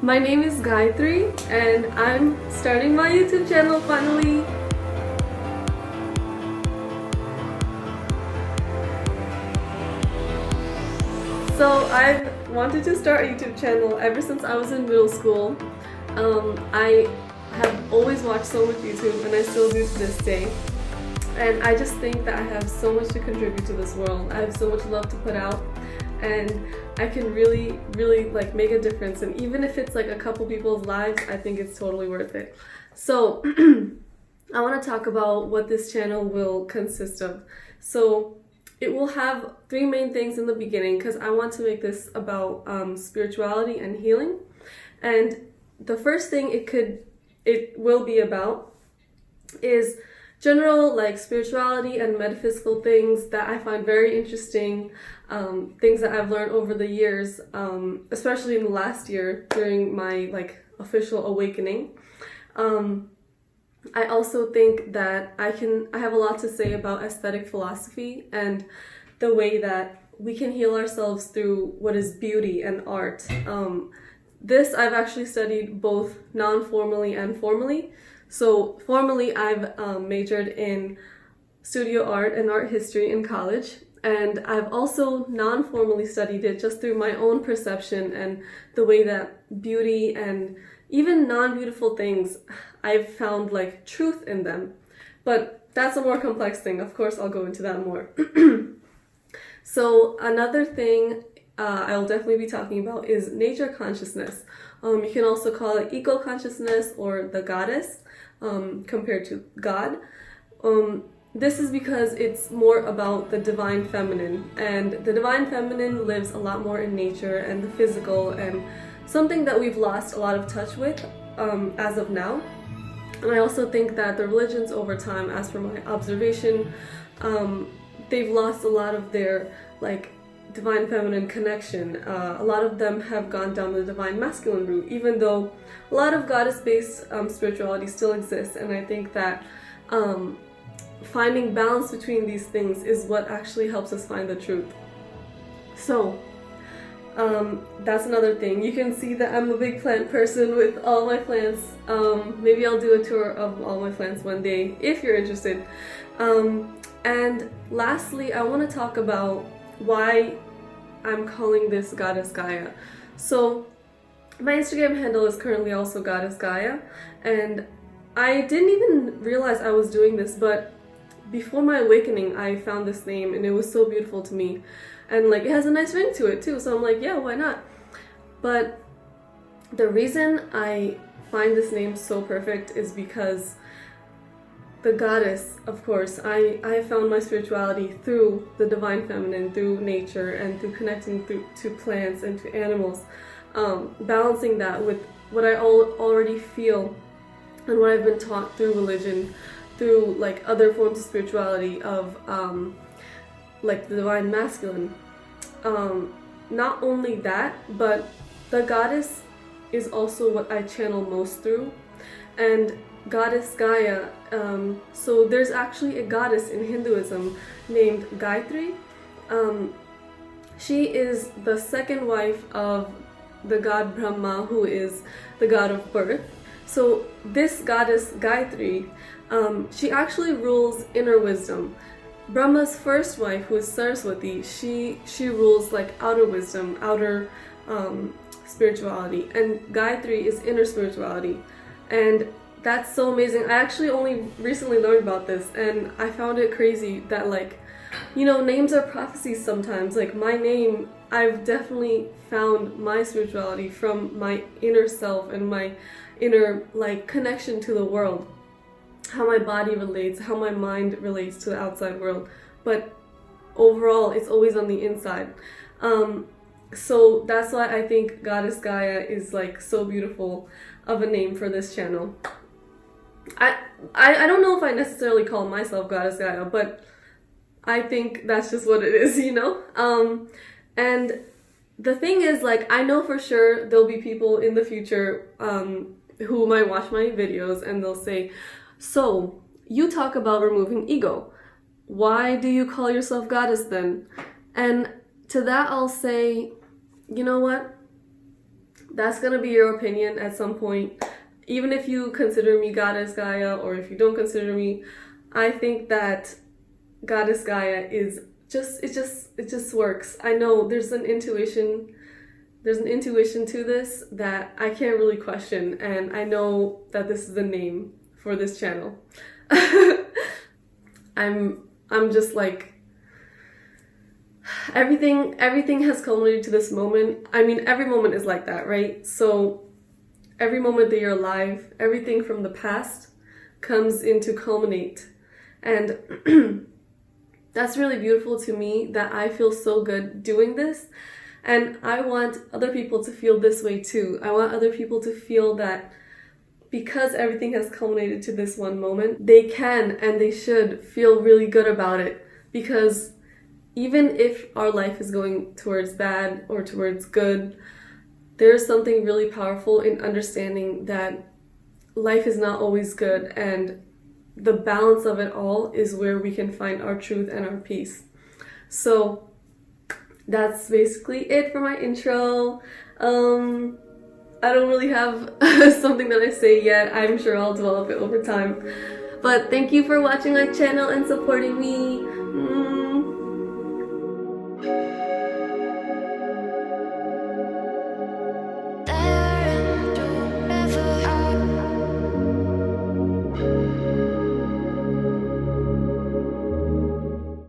My name is Gayatri and I'm starting my YouTube channel finally. So I've wanted to start a YouTube channel ever since I was in middle school. I have always watched so much YouTube and I still do to this day. And I just think that I have so much to contribute to this world. I have so much love to put out and I can really like make a difference, and even if it's like a couple people's lives, I think it's totally worth it. So I want to talk about what this channel will consist of. So it will have three main things in the beginning because I want to make this about spirituality and healing. And the first thing it will be about is general like spirituality and metaphysical things that I find very interesting, things that I've learned over the years, especially in the last year during my like official awakening. I also think that I have a lot to say about aesthetic philosophy and the way that we can heal ourselves through what is beauty and art. This I've actually studied both non-formally and formally. So formally, I've majored in studio art and art history in college, and I've also non-formally studied it just through my own perception and the way that beauty and even non-beautiful things, I've found like truth in them. But that's a more complex thing. Of course, I'll go into that more. So another thing I'll definitely be talking about is nature consciousness. You can also call it eco-consciousness or the goddess. Compared to God. This is because it's more about the divine feminine, and the divine feminine lives a lot more in nature and the physical, and something that we've lost a lot of touch with as of now. And I also think that the religions over time, as per my observation, they've lost a lot of their like divine feminine connection. A lot of them have gone down the divine masculine route, even though a lot of goddess-based spirituality still exists. And I think that finding balance between these things is what actually helps us find the truth. So that's another thing. You can see that I'm a big plant person with all my plants. Maybe I'll do a tour of all my plants one day if you're interested. And lastly, I want to talk about why I'm calling this Goddess Gaya. So my Instagram handle is currently also Goddess Gaya, and I didn't even realize I was doing this, but before my awakening I found this name and it was so beautiful to me, and like it has a nice ring to it too, so I'm like, yeah, why not? But the reason I find this name so perfect is because the goddess, of course, I found my spirituality through the divine feminine, through nature, and through connecting to plants and to animals, balancing that with what I already feel and what I've been taught through religion, through like other forms of spirituality of like the divine masculine. Not only that, but the goddess is also what I channel most through, and Goddess Gaya. So there's actually a goddess in Hinduism named Gayatri. She is the second wife of the god Brahma, who is the god of birth. So this goddess Gayatri, she actually rules inner wisdom. Brahma's first wife, who is Saraswati, she rules like outer wisdom, outer spirituality, and Gayatri is inner spirituality. And that's so amazing. I actually only recently learned about this, and I found it crazy that, like, you know, names are prophecies sometimes. Like my name, I've definitely found my spirituality from my inner self and my inner like connection to the world, how my body relates, how my mind relates to the outside world, but overall it's always on the inside. So that's why I think Goddess Gaya is like so beautiful of a name for this channel. I don't know if I necessarily call myself Goddess Gaya, but I think that's just what it is, you know? And the thing is, like, I know for sure there'll be people in the future who might watch my videos and they'll say, so you talk about removing ego. Why do you call yourself goddess then? And to that I'll say, you know what? That's gonna be your opinion at some point. Even if you consider me Goddess Gaya, or if you don't consider me, I think that Goddess Gaya is it just works. I know there's an intuition to this that I can't really question, and I know that this is the name for this channel. I'm just like, everything has culminated to this moment. I mean, every moment is like that, right? So every moment that you're alive, everything from the past comes in to culminate. And that's really beautiful to me, that I feel so good doing this. And I want other people to feel this way too. I want other people to feel that because everything has culminated to this one moment, they can and they should feel really good about it. Because even if our life is going towards bad or towards good, there's something really powerful in understanding that life is not always good, and the balance of it all is where we can find our truth and our peace. So that's basically it for my intro. I don't really have something that I say yet. I'm sure I'll develop it over time. But thank you for watching my channel and supporting me.